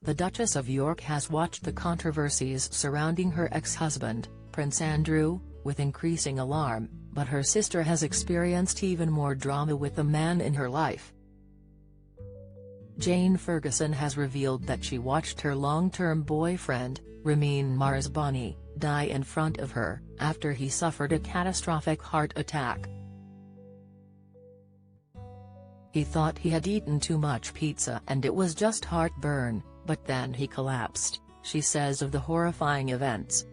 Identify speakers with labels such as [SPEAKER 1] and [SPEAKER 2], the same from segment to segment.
[SPEAKER 1] The Duchess of York has watched the controversies surrounding her ex-husband, Prince Andrew, with increasing alarm, but her sister has experienced even more drama with the man in her life. Jane Ferguson has revealed that she watched her long-term boyfriend, Ramin Marzbani, die in front of her, after he suffered a catastrophic heart attack. He thought he had eaten too much pizza and it was just heartburn, but then he collapsed, she says of the horrifying events.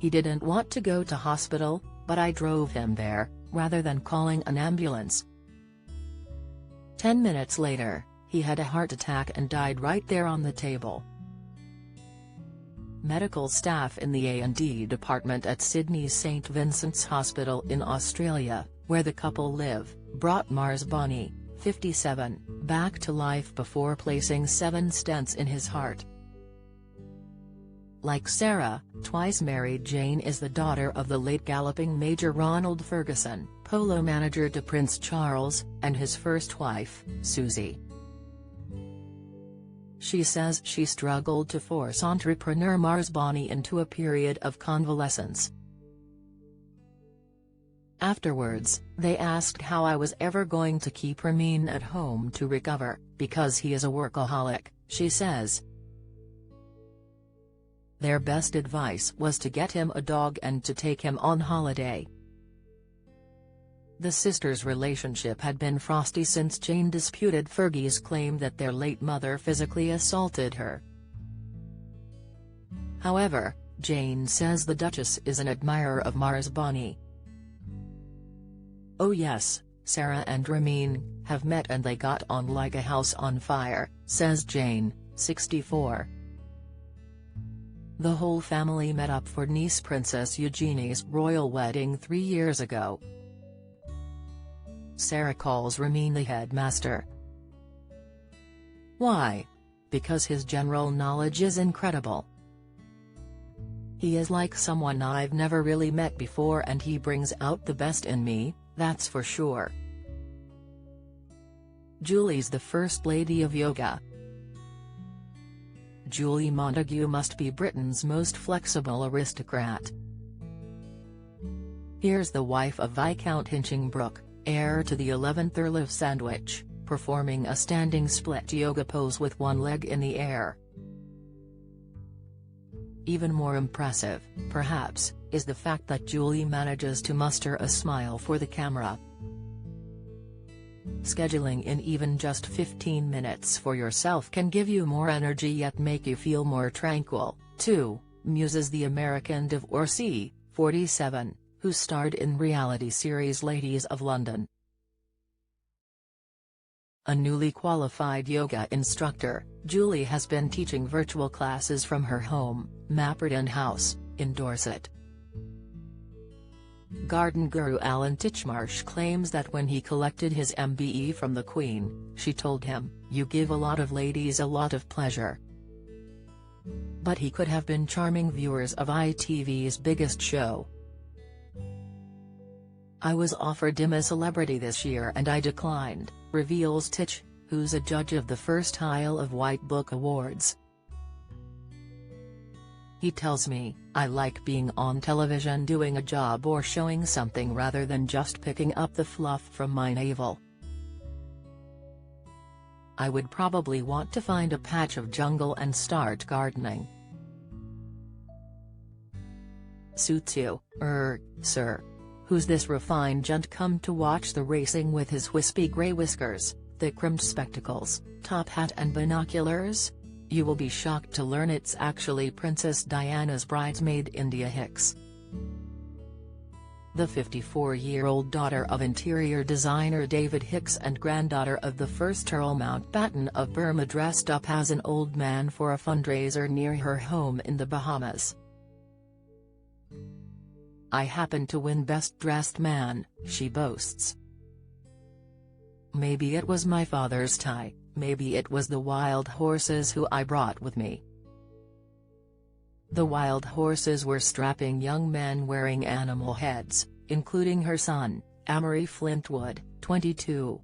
[SPEAKER 1] He didn't want to go to hospital, but I drove him there, rather than calling an ambulance. 10 minutes later, he had a heart attack and died right there on the table. Medical staff in the A&E department at Sydney's St Vincent's Hospital in Australia, where the couple live, brought Marzbani, 57, back to life before placing 7 stents in his heart. Like Sarah, twice married, Jane is the daughter of the late galloping Major Ronald Ferguson, polo manager to Prince Charles, and his first wife, Susie. She says she struggled to force entrepreneur Marzbani into a period of convalescence. Afterwards, they asked how I was ever going to keep Ramin at home to recover, because he is a workaholic, she says. Their best advice was to get him a dog and to take him on holiday. The sisters' relationship had been frosty since Jane disputed Fergie's claim that their late mother physically assaulted her. However, Jane says the Duchess is an admirer of Marzbani. "Oh yes, Sarah and Ramin have met and they got on like a house on fire," says Jane, 64. The whole family met up for niece Princess Eugenie's royal wedding 3 years ago. Sarah calls Ramin the headmaster. Why? Because his general knowledge is incredible. He is like someone I've never really met before and he brings out the best in me, that's for sure. Julie's the First Lady of Yoga. Julie Montagu must be Britain's most flexible aristocrat. Here's the wife of Viscount Hinchingbrooke, heir to the 11th Earl of Sandwich, performing a standing split yoga pose with one leg in the air. Even more impressive, perhaps, is the fact that Julie manages to muster a smile for the camera. Scheduling in even just 15 minutes for yourself can give you more energy yet make you feel more tranquil, too, muses the American divorcee, 47, who starred in reality series Ladies of London. A newly qualified yoga instructor, Julie has been teaching virtual classes from her home, Mapperton House, in Dorset. Garden guru Alan Titchmarsh claims that when he collected his MBE from the Queen, she told him, "You give a lot of ladies a lot of pleasure." But he could have been charming viewers of ITV's biggest show. "I was offered him as celebrity this year and I declined," reveals Titch, who's a judge of the first Isle of Wight Book Awards. He tells me, "I like being on television doing a job or showing something rather than just picking up the fluff from my navel. I would probably want to find a patch of jungle and start gardening." "Suits you, sir. Who's this refined gent come to watch the racing with his wispy grey whiskers, thick-rimmed spectacles, top hat and binoculars? You will be shocked to learn it's actually Princess Diana's bridesmaid India Hicks." The 54-year-old daughter of interior designer David Hicks and granddaughter of the first Earl Mountbatten of Burma dressed up as an old man for a fundraiser near her home in the Bahamas. "I happened to win Best Dressed Man," she boasts. "Maybe it was my father's tie, maybe it was the wild horses who I brought with me." The wild horses were strapping young men wearing animal heads, including her son, Amory Flintwood, 22.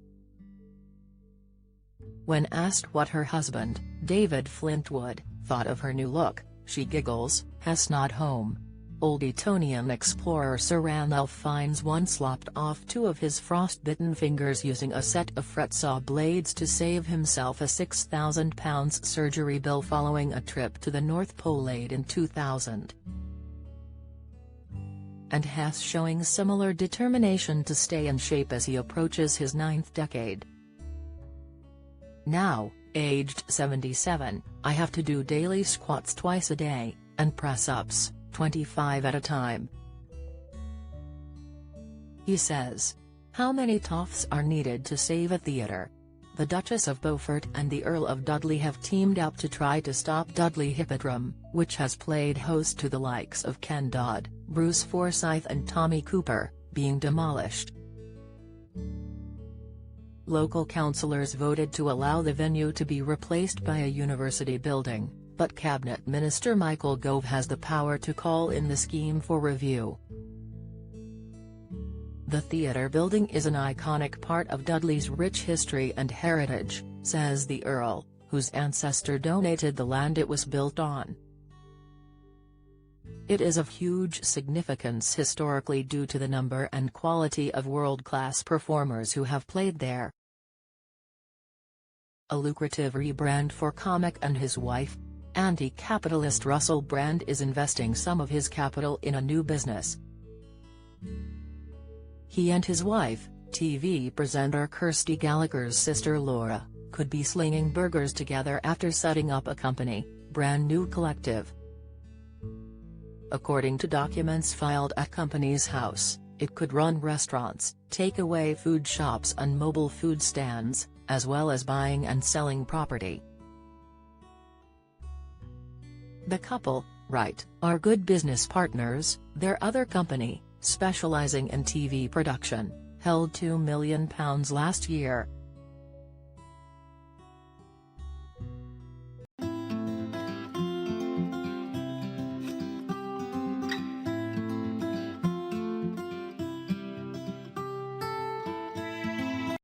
[SPEAKER 1] When asked what her husband, David Flintwood, thought of her new look, she giggles, "Has not home." Old Etonian explorer Sir Ranulph Fiennes once lopped off 2 of his frostbitten fingers using a set of fret saw blades to save himself a £6,000 surgery bill following a trip to the North Pole late in 2000. And Hess showing similar determination to stay in shape as he approaches his 9th decade. Now, aged 77, I have to do daily squats twice a day, and press-ups, 25 at a time. He says. How many toffs are needed to save a theatre? The Duchess of Beaufort and the Earl of Dudley have teamed up to try to stop Dudley Hippodrome, which has played host to the likes of Ken Dodd, Bruce Forsyth and Tommy Cooper, being demolished. Local councillors voted to allow the venue to be replaced by a university building, but Cabinet Minister Michael Gove has the power to call in the scheme for review. The theatre building is an iconic part of Dudley's rich history and heritage, says the Earl, whose ancestor donated the land it was built on. It is of huge significance historically due to the number and quality of world-class performers who have played there. A lucrative rebrand for Comic and his wife. Anti-capitalist Russell Brand is investing some of his capital in a new business. He and his wife, TV presenter Kirsty Gallagher's sister Laura, could be slinging burgers together after setting up a company, Brand New Collective. According to documents filed at company's house, it could run restaurants, take-away food shops and mobile food stands, as well as buying and selling property. The couple, right, are good business partners. Their other company, specializing in TV production, held £2 million last year,